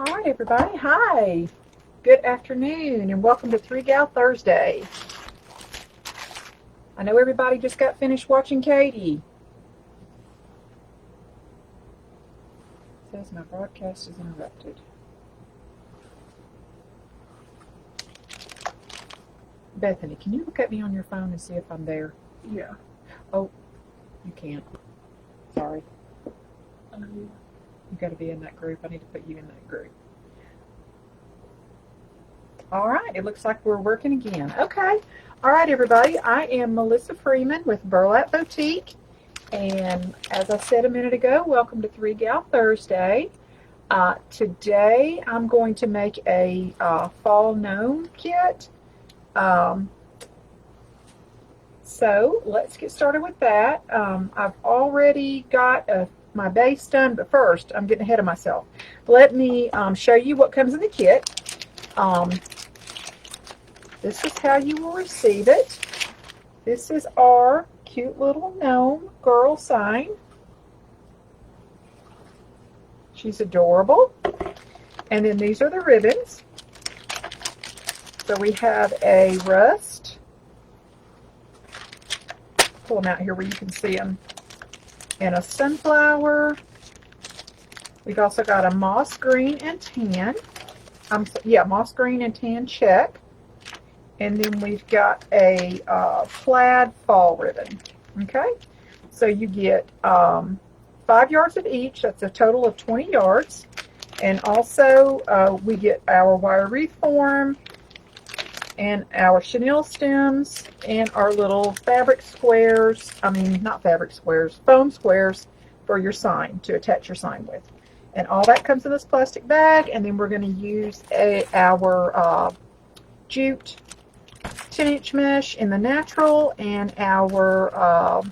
All right, everybody. Hi. Good afternoon, and welcome to Three Gal Thursday. I know everybody just got finished watching Katie. It says my broadcast is interrupted. Bethany, can you look at me on your phone and see if I'm there? Yeah. Oh, you can't. Sorry. You got to be in that group. I need to put you in that group. All right, it looks like we're working again. Okay. All right, everybody. I am Melissa Freeman with Burlap Boutique. And as I said a minute ago, welcome to Three Gal Thursday. Today, I'm going to make a fall gnome kit. So let's get started with that. I've already got my base done, but first, I'm getting ahead of myself. Let me show you what comes in the kit. This is how you will receive it. This is our cute little gnome girl sign. She's adorable. And then these are the ribbons. So we have a rust. Pull them out here where you can see them. And a sunflower. We've also got a moss green and tan. Moss green and tan check. And then we've got a plaid fall ribbon. Okay? So you get 5 yards of each. That's a total of 20 yards. And also we get our wire wreath form and our chenille stems and our little fabric squares. Not fabric squares, foam squares for your sign to attach your sign with. And all that comes in this plastic bag. And then we're going to use our jute 10-inch mesh in the natural and our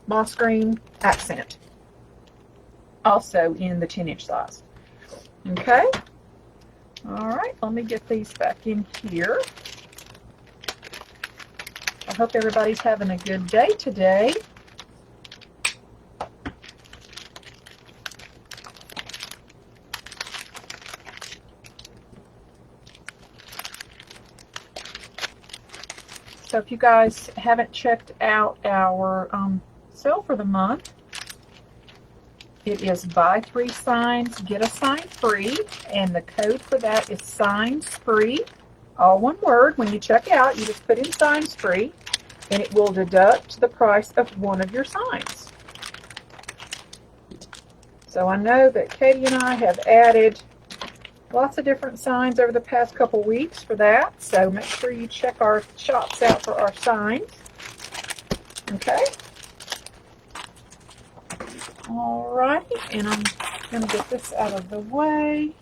moss green accent also in the 10-inch size. Okay. All right, let me get these back in here. I hope everybody's having a good day today. So if you guys haven't checked out our sale for the month, it is buy 3 signs, get a sign free, and the code for that is signs free, all one word. When you check out, you just put in signs free, and it will deduct the price of one of your signs. So I know that Katie and I have added lots of different signs over the past couple weeks for that, so make sure you check our shops out for our signs. Okay. Alrighty, and I'm going to get this out of the way.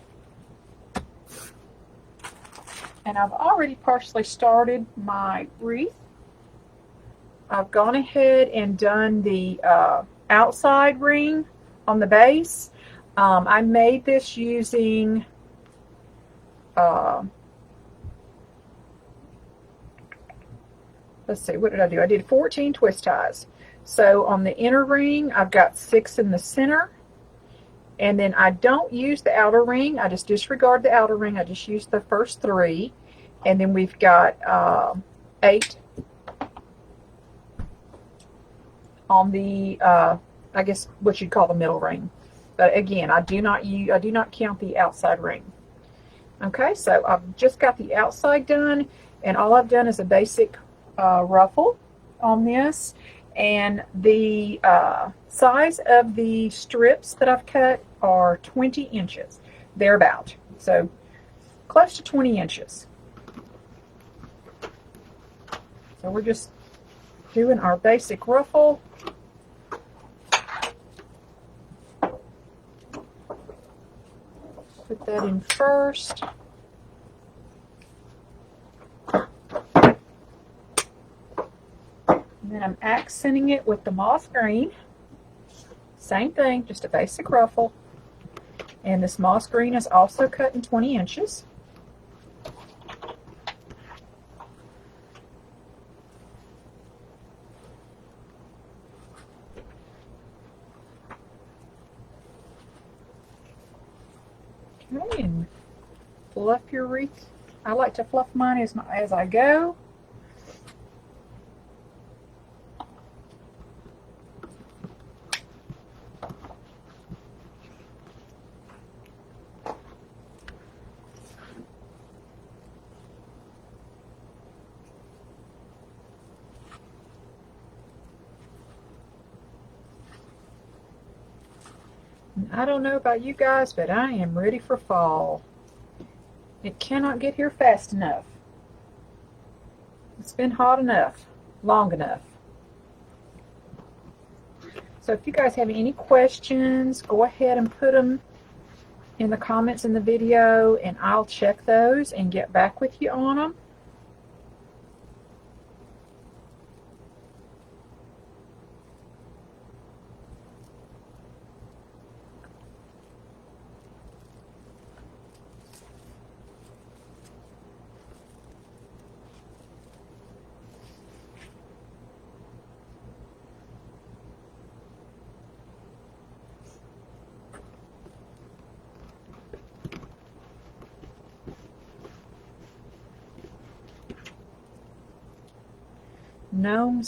And I've already partially started my wreath. I've gone ahead and done the outside ring on the base. I made this using let's see, what did I do? I did 14 twist ties. So on the inner ring, I've got 6 in the center. And then I don't use the outer ring. I just disregard the outer ring. I just use the first 3. And then we've got 8 on the, I guess what you'd call the middle ring. But again, I do not count the outside ring. Okay, so I've just got the outside done, and all I've done is a basic ruffle on this. And the size of the strips that I've cut are 20 inches, thereabout. So close to 20 inches. So we're just doing our basic ruffle. Put that in first. And then I'm accenting it with the moss green. Same thing, just a basic ruffle. And this moss green is also cut in 20 inches. fluff your wreath. I like to fluff mine as I go. I don't know about you guys, but I am ready for fall. It cannot get here fast enough. It's been hot enough, long enough. So if you guys have any questions, go ahead and put them in the comments in the video, and I'll check those and get back with you on them.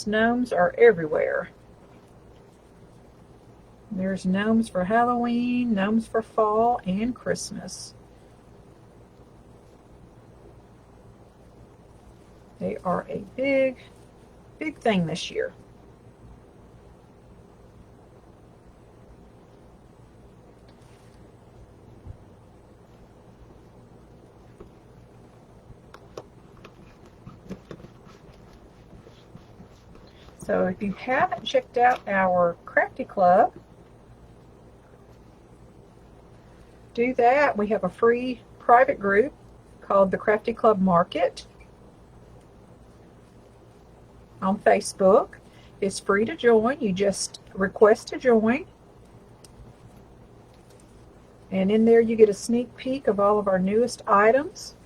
Gnomes are everywhere. There's gnomes for Halloween, gnomes for fall, and Christmas. They are a big, big thing this year. So if you haven't checked out our Crafty Club, do that. We have a free private group called the Crafty Club Market on Facebook. It's free to join. You just request to join. And in there you get a sneak peek of all of our newest items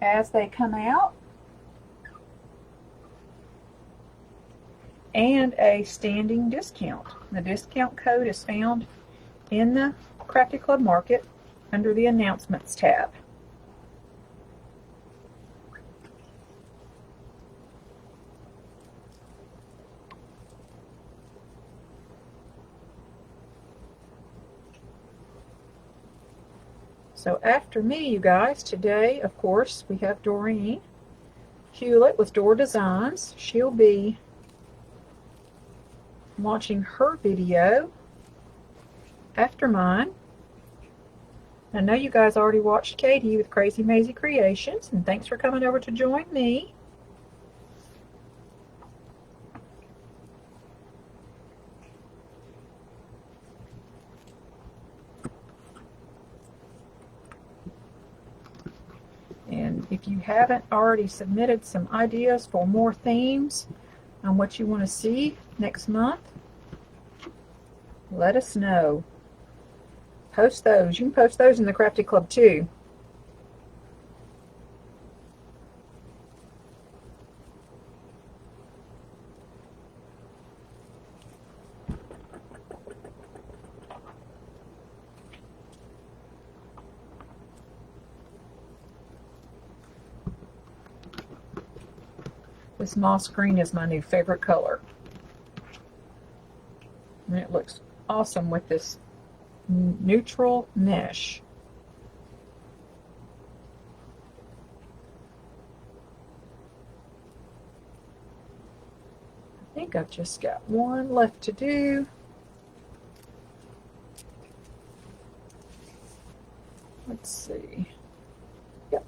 as they come out. And a standing discount. The discount code is found in the Crafty Club Market under the Announcements tab. So after me, you guys, today, of course, we have Doreen Hewlett with Door Designs. She'll be launching her video after mine. I know you guys already watched Katie with Crazy Maisie Creations, and thanks for coming over to join me. And if you haven't already submitted some ideas for more themes on what you want to see next month, let us know. Post those. You can post those in the Crafty Club too. This moss green is my new favorite color. And it looks awesome with this neutral mesh. I think I've just got one left to do. Let's see. Yep.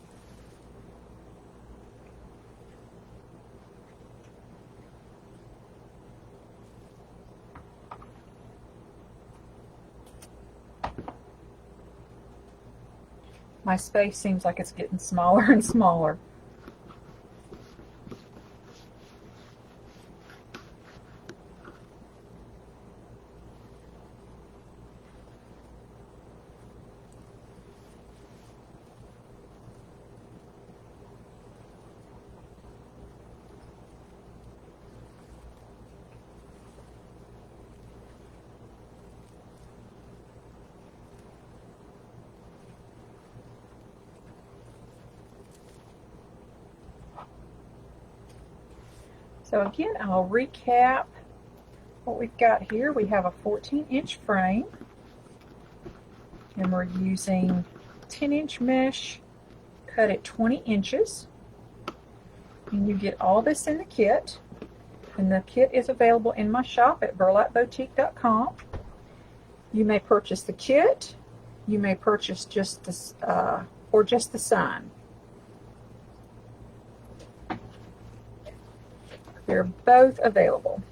My space seems like it's getting smaller and smaller. So again, I'll recap what we've got here. We have a 14-inch frame, and we're using 10-inch mesh cut at 20 inches. And you get all this in the kit. And the kit is available in my shop at burlapboutique.com. You may purchase the kit. You may purchase just this, or just the sign. They're both available.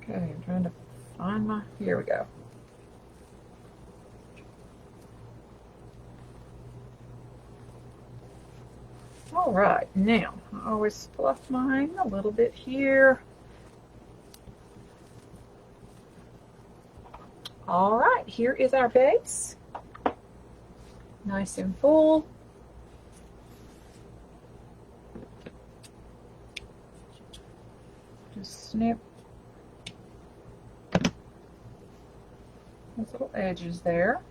Okay, I'm trying to find my, here we go. All right, now I always fluff mine a little bit here. All right, here is our base. Nice and full. Just snip those little edges there.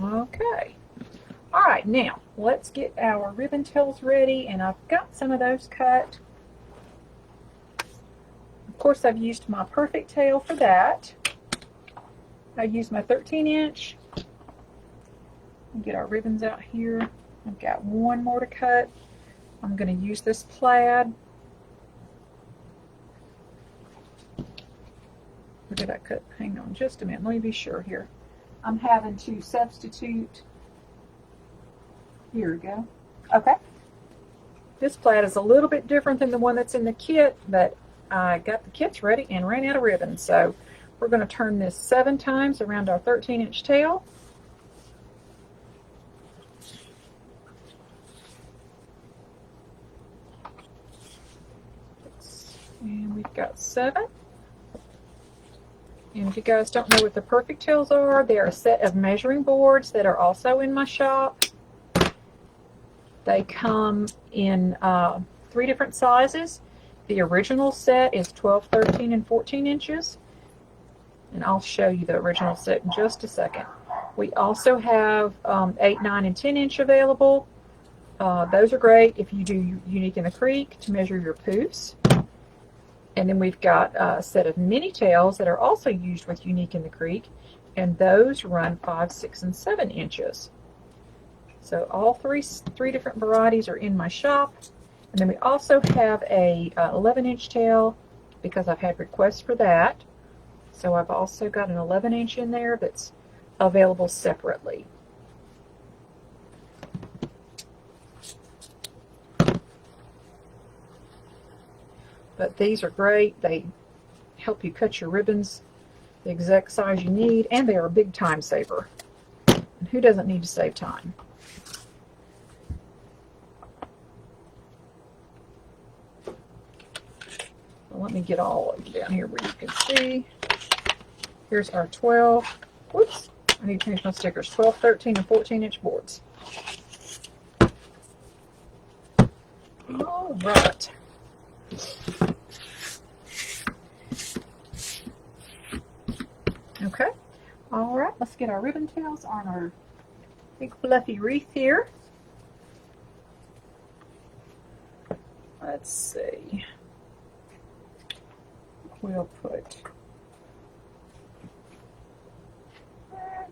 Okay. All right, now let's get our ribbon tails ready, and I've got some of those cut. Of course, I've used my perfect tail for that. I used my 13-inch. Get our ribbons out here. I've got one more to cut. I'm going to use this plaid. Or did I cut? Hang on just a minute. Let me be sure here. I'm having to substitute. Here we go. Okay. This plaid is a little bit different than the one that's in the kit, but I got the kits ready and ran out of ribbon. So we're going to turn this 7 times around our 13-inch tail. And we've got 7. And if you guys don't know what the perfect tails are, they're a set of measuring boards that are also in my shop. They come in 3 different sizes. The original set is 12, 13, and 14 inches. And I'll show you the original set in just a second. We also have 8, 9, and 10 inch available. Those are great if you do Unique in the Creek to measure your poofs. And then we've got a set of mini tails that are also used with Unique in the Creek, and those run 5, 6, and 7 inches. So all three different varieties are in my shop. And then we also have a 11-inch tail because I've had requests for that. So I've also got an 11-inch in there that's available separately. But these are great. They help you cut your ribbons the exact size you need, and they are a big time saver. And who doesn't need to save time? Well, let me get all of you down here where you can see. Here's our 12. Whoops, I need to change my stickers. 12, 13, and 14-inch boards. All right. Okay, all right, let's get our ribbon tails on our big fluffy wreath here. Let's see. We'll put,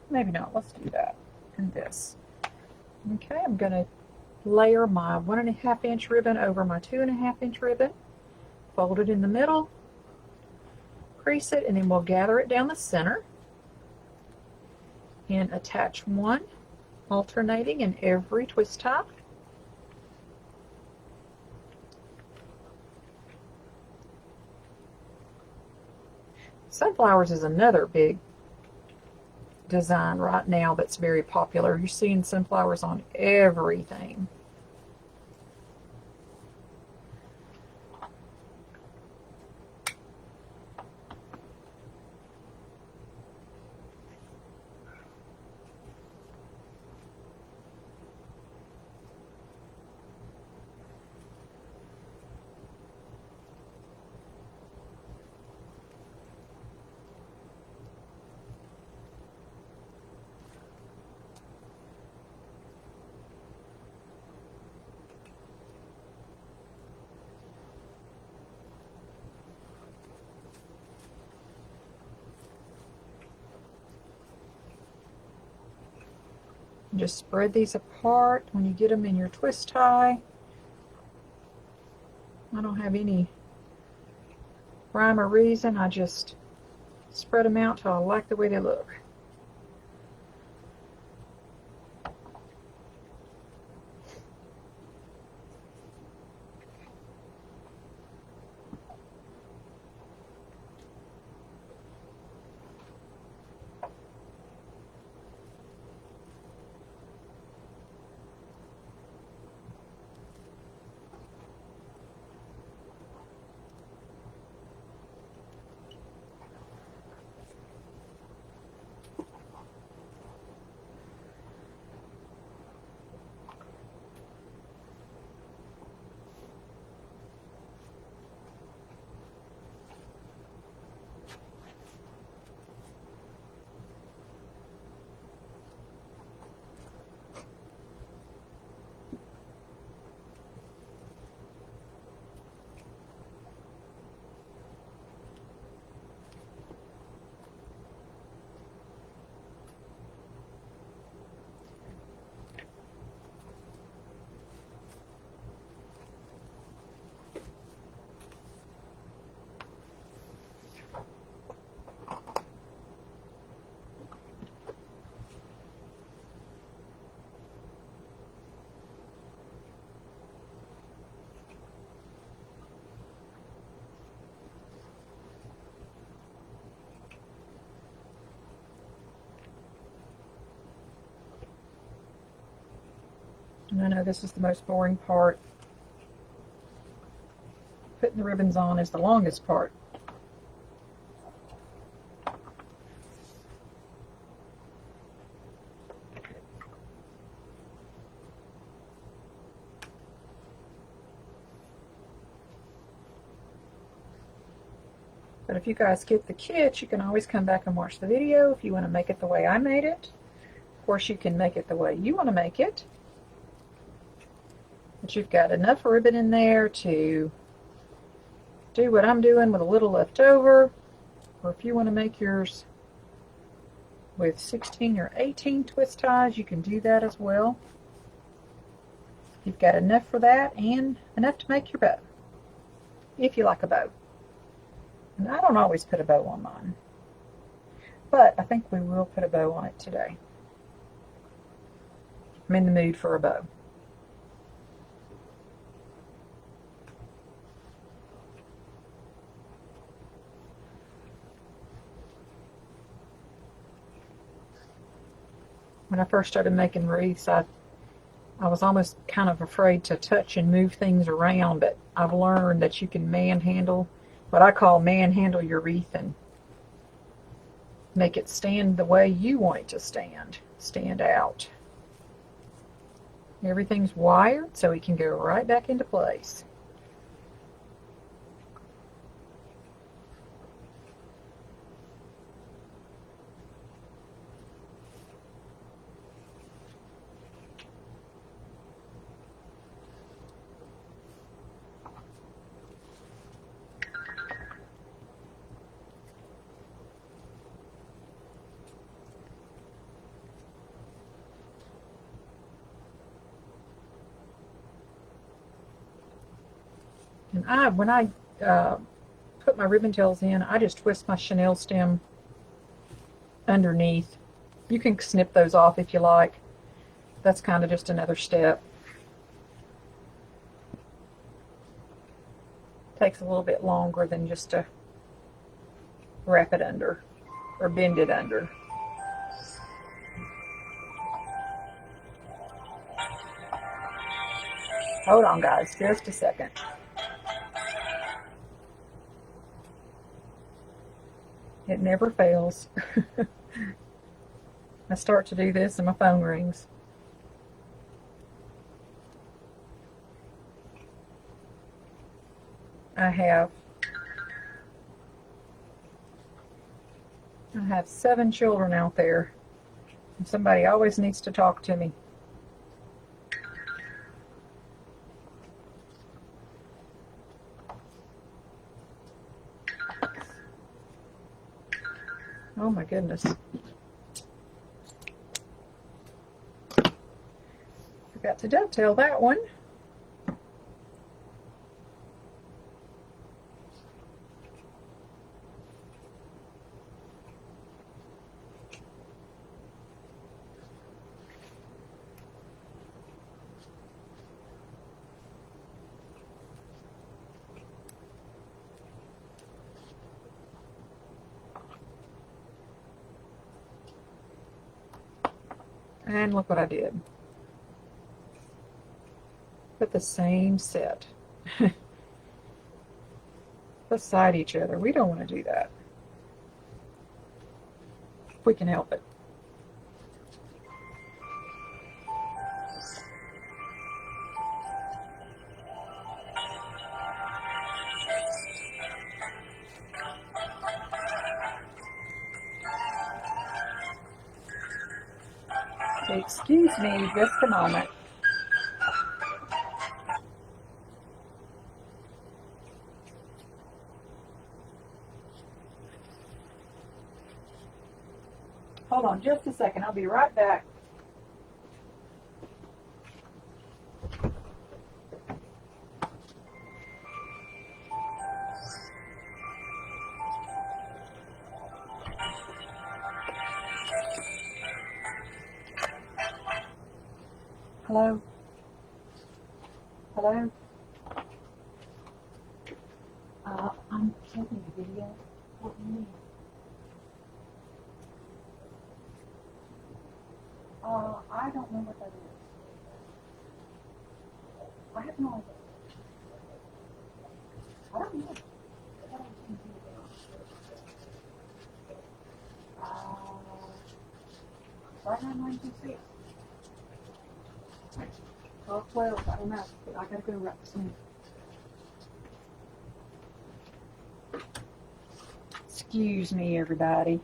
maybe not, let's do that and this. Okay, I'm going to layer my 1.5 inch ribbon over my 2.5 inch ribbon, fold it in the middle, crease it, and then we'll gather it down the center and attach one alternating in every twist tie. Sunflowers is another big design right now that's very popular. You're seeing sunflowers on everything. Just spread these apart when you get them in your twist tie. I don't have any rhyme or reason. I just spread them out till I like the way they look. And I know this is the most boring part. Putting the ribbons on is the longest part. But if you guys get the kit, you can always come back and watch the video if you want to make it the way I made it. Of course, you can make it the way you want to make it. But you've got enough ribbon in there to do what I'm doing with a little left over. Or if you want to make yours with 16 or 18 twist ties, you can do that as well. You've got enough for that and enough to make your bow, if you like a bow. And I don't always put a bow on mine, but I think we will put a bow on it today. I'm in the mood for a bow. When I first started making wreaths, I was almost kind of afraid to touch and move things around, but I've learned that you can manhandle, what I call manhandle your wreath, and make it stand the way you want it to stand out. Everything's wired so it can go right back into place. And when I put my ribbon tails in, I just twist my chenille stem underneath. You can snip those off if you like. That's kind of just another step. Takes a little bit longer than just to wrap it under or bend it under. Hold on, guys, just a second. It never fails. I start to do this and my phone rings. I have 7 children out there, and somebody always needs to talk to me. Oh my goodness. got to dovetail that one. And look what I did. Put the same set beside each other. We don't want to do that if we can help it. Excuse me just a moment. Hold on just a second. I'll be right back. Hello? Hello? I'm taking a video. What do you need? I don't know what that is. I have no idea. I don't know. What else can you do? 59926. 12, I don't know. But I gotta go right soon. Excuse me, everybody.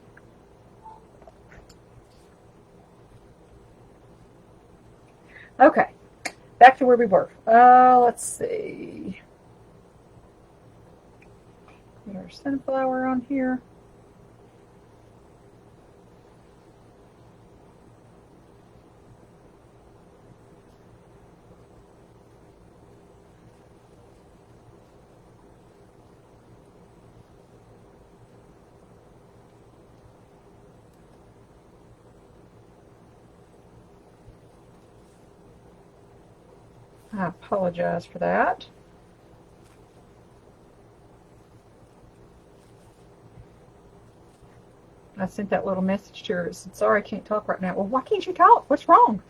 Okay, back to where we were. Let's see. Put our sunflower on here. I apologize for that. I sent that little message to her. It said, sorry, I can't talk right now. Well, why can't you talk? What's wrong?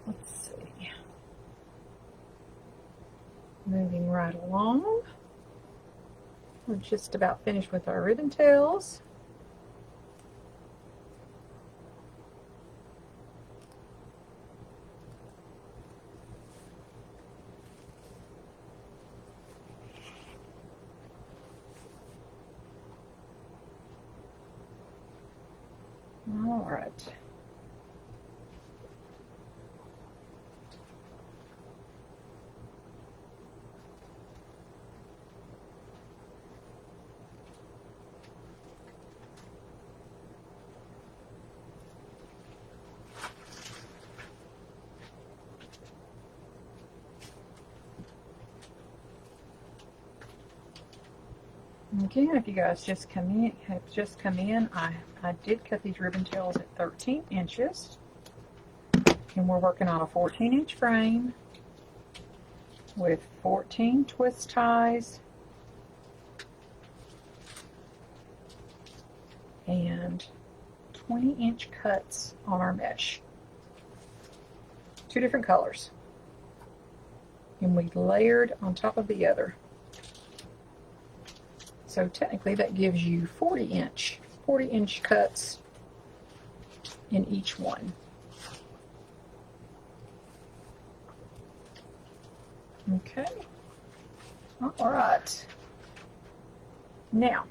Let's see. Moving right along. We're just about finished with our ribbon tails. All right. Again, if you guys have just come in, I did cut these ribbon tails at 13 inches. And we're working on a 14-inch frame with 14 twist ties and 20-inch cuts on our mesh. 2 different colors. And we layered on top of the other. So technically that gives you 40-inch cuts in each one. Okay. All right. Now,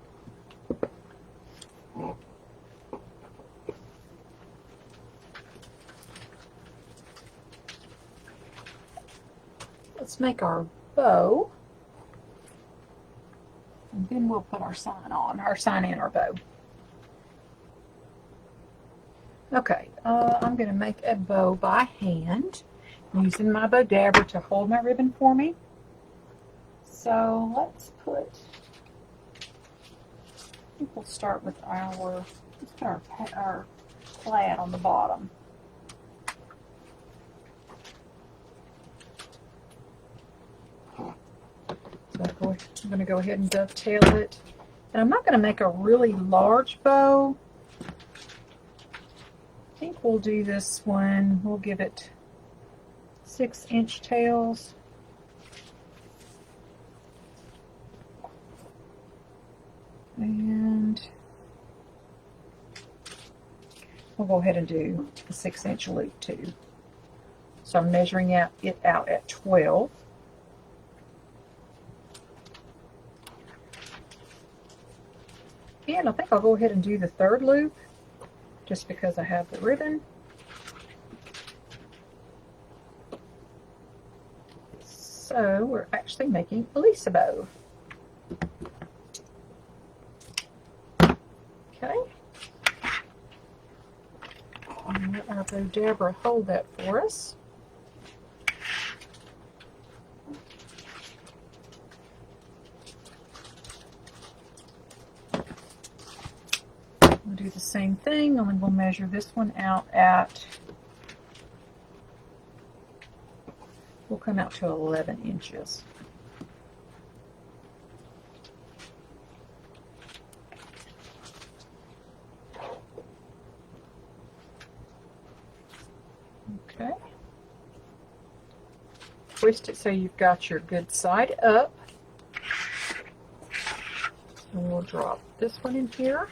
let's make our bow. And then we'll put our sign on, our sign and our bow. Okay, I'm going to make a bow by hand using my bow dabber to hold my ribbon for me. So let's put, I think we'll start with let's put our plaid on the bottom. So I'm going to go ahead and dovetail it. And I'm not going to make a really large bow. I think we'll do this one, we'll give it 6-inch tails. And we'll go ahead and do a 6-inch loop too. So I'm measuring it out at 12. And I think I'll go ahead and do the 3rd loop just because I have the ribbon. So we're actually making a Lisa bow. Okay. And let our bow dabber hold that for us. We'll do the same thing, only we'll measure this one out at, we'll come out to 11 inches. Okay. Twist it so you've got your good side up. And we'll drop this one in here.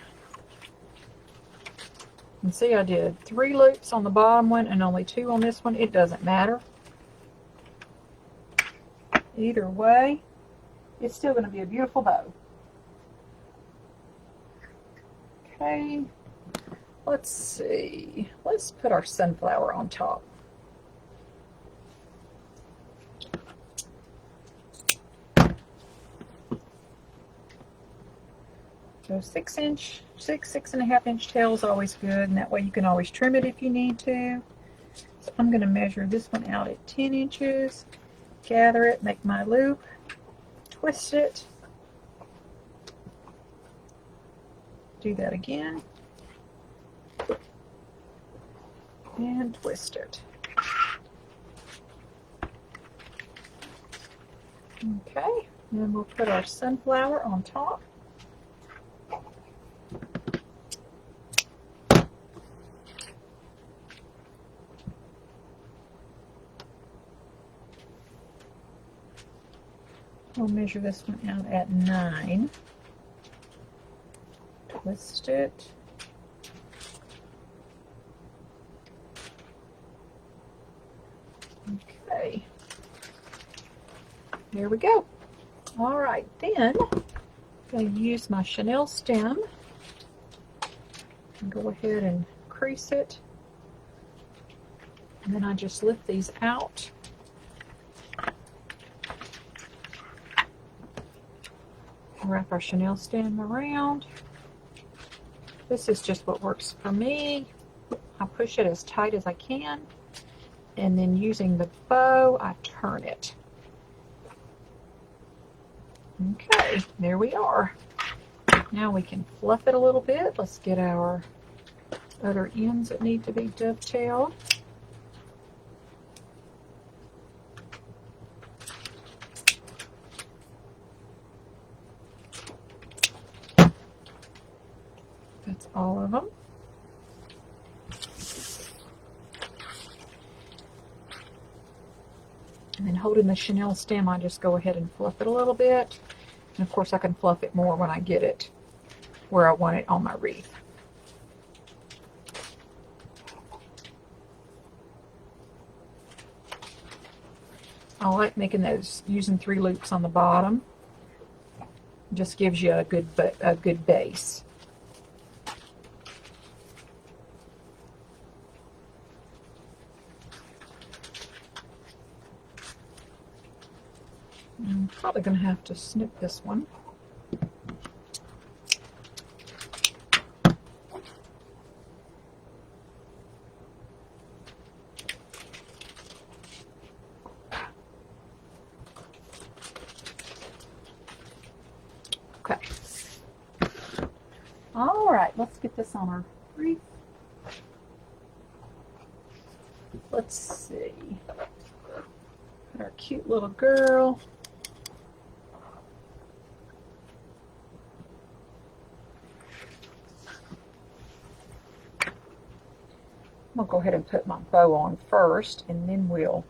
And see, I did 3 loops on the bottom one and only 2 on this one. It doesn't matter. Either way, it's still going to be a beautiful bow. Okay, let's see. Let's put our sunflower on top. So 6.5-inch tail is always good, and that way you can always trim it if you need to. So I'm going to measure this one out at 10 inches, gather it, make my loop, twist it, do that again, and twist it. Okay, and then we'll put our sunflower on top. We'll measure this one out at 9. Twist it. Okay. There we go. All right, then I'm going to use my chenille stem and go ahead and crease it. And then I just lift these out. Wrap our chenille stem around. This is just what works for me. I push it as tight as I can, and then using the bow, I turn it. Okay, there we are. Now we can fluff it a little bit. Let's get our other ends that need to be dovetailed. That's all of them. And then holding the chenille stem, I just go ahead and fluff it a little bit. And of course I can fluff it more when I get it where I want it on my wreath. I like making those using 3 loops on the bottom. Just gives you a good base. I'm probably going to have to snip this one. Okay. All right, let's get this on our wreath. Let's see. Our cute little girl. I'm going to go ahead and put my bow on first, and then we'll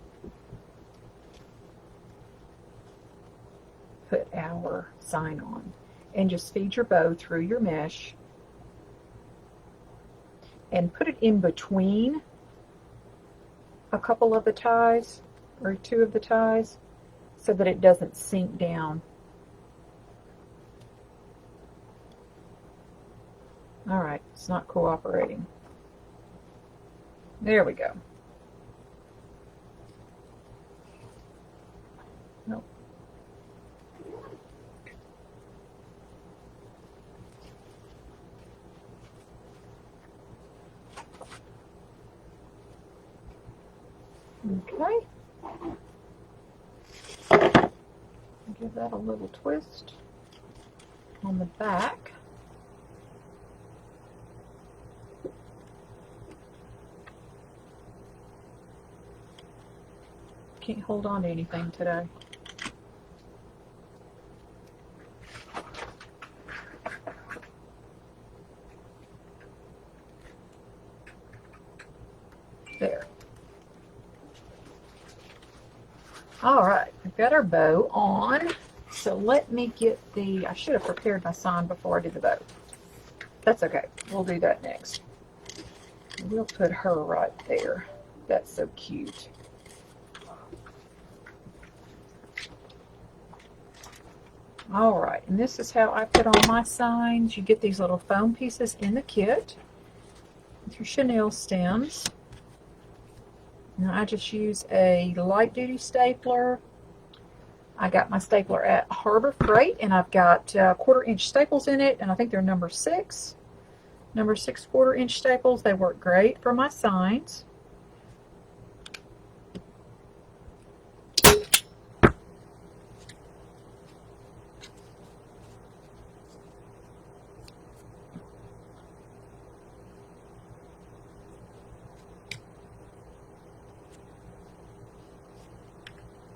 put our sign on. And just feed your bow through your mesh and put it in between a couple of the ties, or two of the ties, so that it doesn't sink down. All right, it's not cooperating. There we go. Nope. Okay. Give that a little twist on the back. Can't hold on to anything today. There. All right, we've got our bow on. So let me get I should have prepared my sign before I did the bow. That's okay, we'll do that next. We'll put her right there. That's so cute. All right, and this is how I put on my signs. You get these little foam pieces in the kit with your chenille stems. And I just use a light duty stapler. I got my stapler at Harbor Freight, and I've got 1/4-inch staples in it, and I think they're number 6. Number 6 1/4-inch staples. They work great for my signs.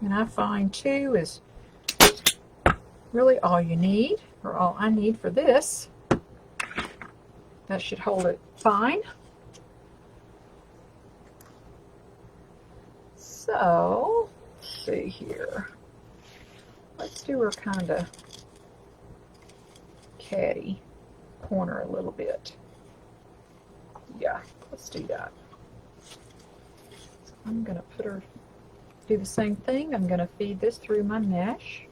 And I find 2 is really all you need, or all I need for this. That should hold it fine. So, let's see here. Let's do her kind of catty corner a little bit. Yeah, let's do that. So I'm going to put her, do the same thing. I'm going to feed this through my mesh,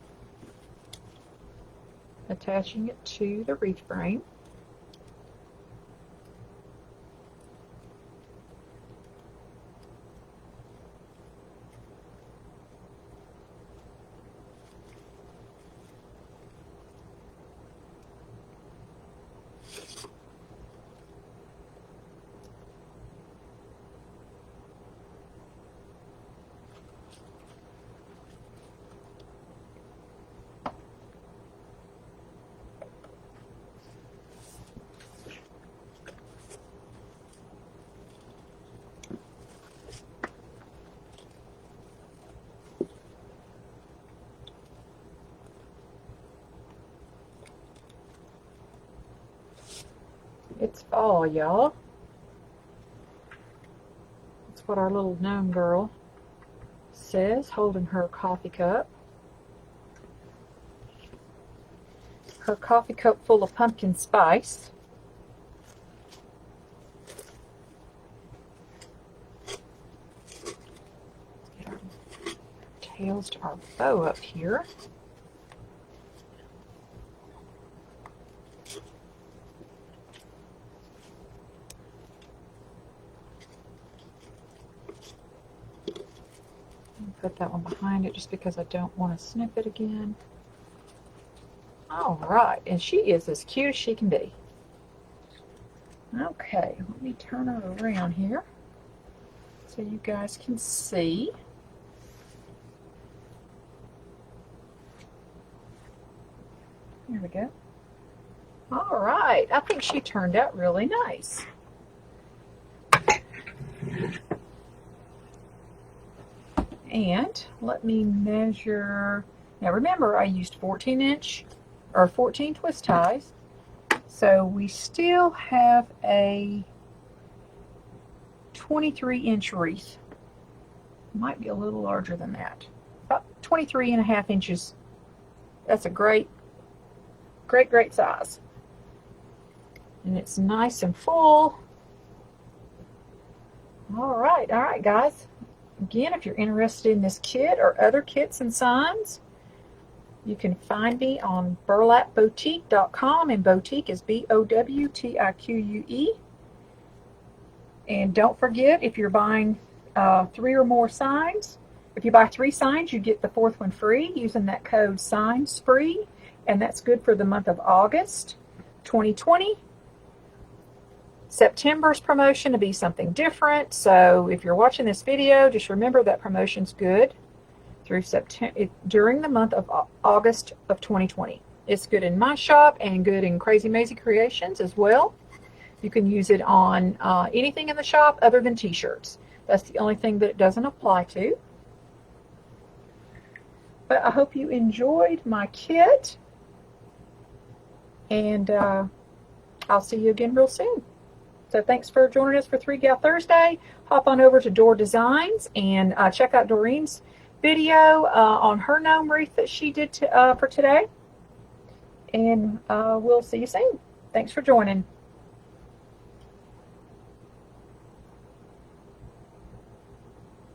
attaching it to the wreath frame. It's fall, y'all. That's what our little gnome girl says, holding her coffee cup. Her coffee cup full of pumpkin spice. Get our tails to our bow up here. put that one behind it just because I don't want to snip it again. All right, and she is as cute as she can be. Okay, let me turn her around here so you guys can see. There we go. All right, I think she turned out really nice. And let me measure. Now remember, I used 14-inch or 14 twist ties. So we still have a 23-inch wreath. Might be a little larger than that. About 23.5 inches. That's a great size. And it's nice and full. All right, guys. Again, if you're interested in this kit or other kits and signs, you can find me on burlapboutique.com, and boutique is BOWTIQUE. And don't forget, if you're buying 3 or more signs, if you buy 3 signs, you get the 4th one free using that code SIGNSFREE, and that's good for the month of August 2020. September's promotion to be something different, so if you're watching this video, just remember that promotion's good through September, during the month of August of 2020. It's good in my shop and good in Crazy Maisie Creations as well. You can use it on anything in the shop other than t-shirts. That's the only thing that it doesn't apply to. But I hope you enjoyed my kit, and I'll see you again real soon. So thanks for joining us for 3 Gal Thursday. Hop on over to Door Designs and check out Doreen's video on her gnome wreath that she did for today. And we'll see you soon. Thanks for joining.